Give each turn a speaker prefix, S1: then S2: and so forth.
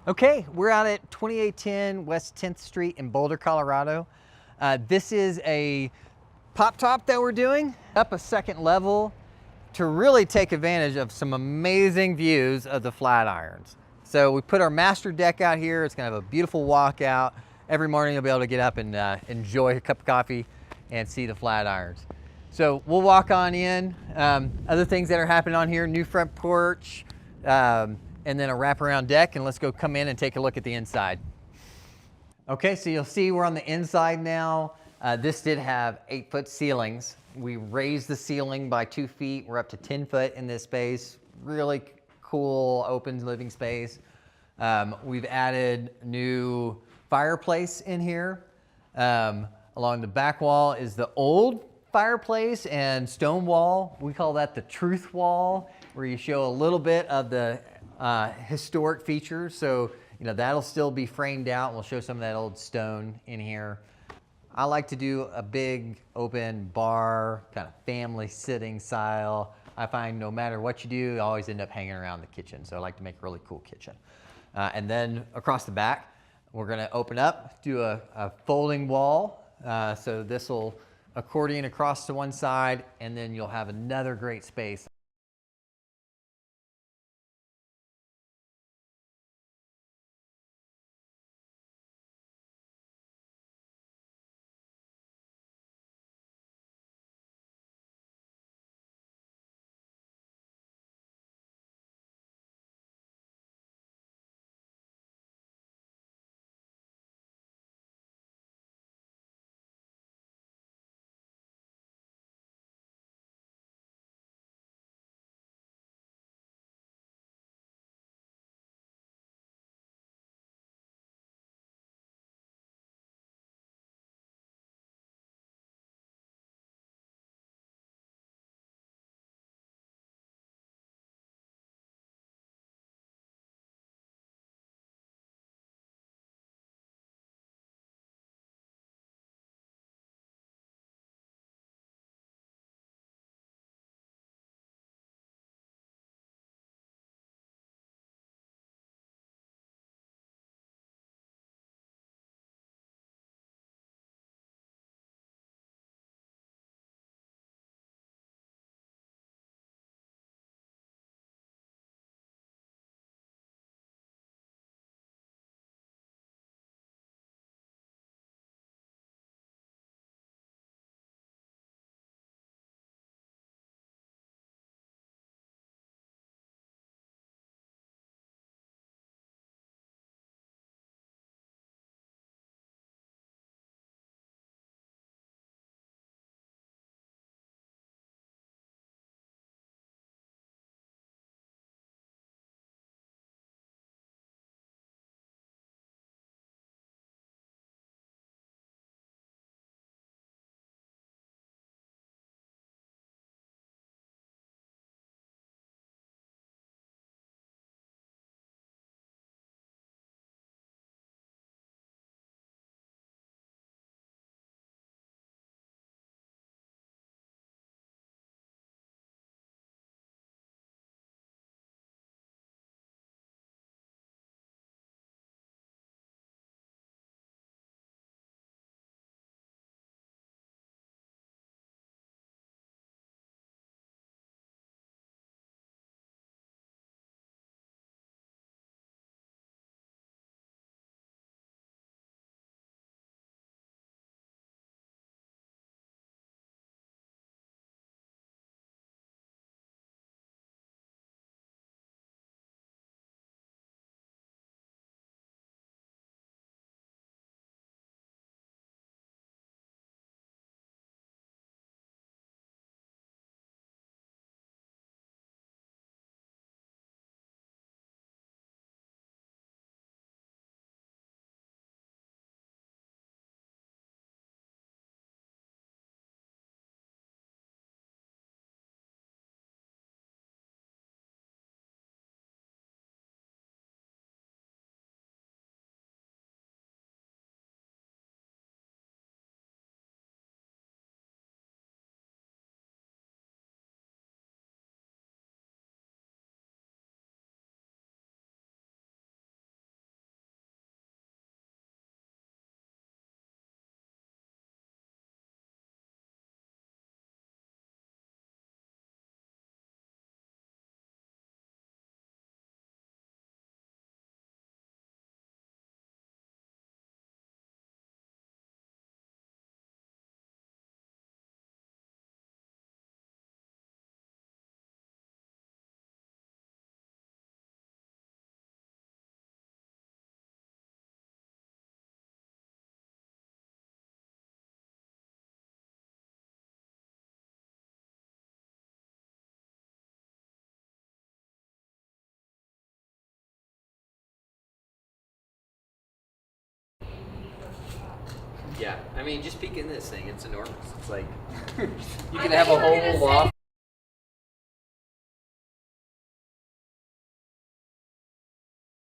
S1: Okay, we're out at 2810 West 10th Street in Boulder, Colorado. This is a pop top that we're doing up a second level to really take advantage of some amazing views of the Flatirons. So we put our master deck out here. It's gonna have a beautiful walkout. Every morning you'll be able to get up and enjoy a cup of coffee and see the Flatirons. So we'll walk on in. Other things that are happening on here, new front porch, and then a wraparound deck, and let's go come in and take a look at the inside. Okay, so you'll see we're on the inside now. This did have 8-foot ceilings. We raised the ceiling by 2 feet. We're up to 10 foot in this space. Really cool open living space. We've added new fireplace in here. Along the back wall is the old fireplace and stone wall. We call that the truth wall, where you show a little bit of the historic features. So, you know, that'll still be framed out. We'll show some of that old stone in here. I like to do a big open bar, kind of family sitting style. I find no matter what you do, you always end up hanging around the kitchen. So I like to make a really cool kitchen. And then across the back, we're gonna open up, do a folding wall. So this will accordion across to one side, and then you'll have another great space
S2: I mean, just peek in this thing. It's enormous. It's like you
S3: I
S2: can
S3: thought
S2: have
S3: you
S2: a
S3: were gonna
S2: whole
S3: say
S2: loft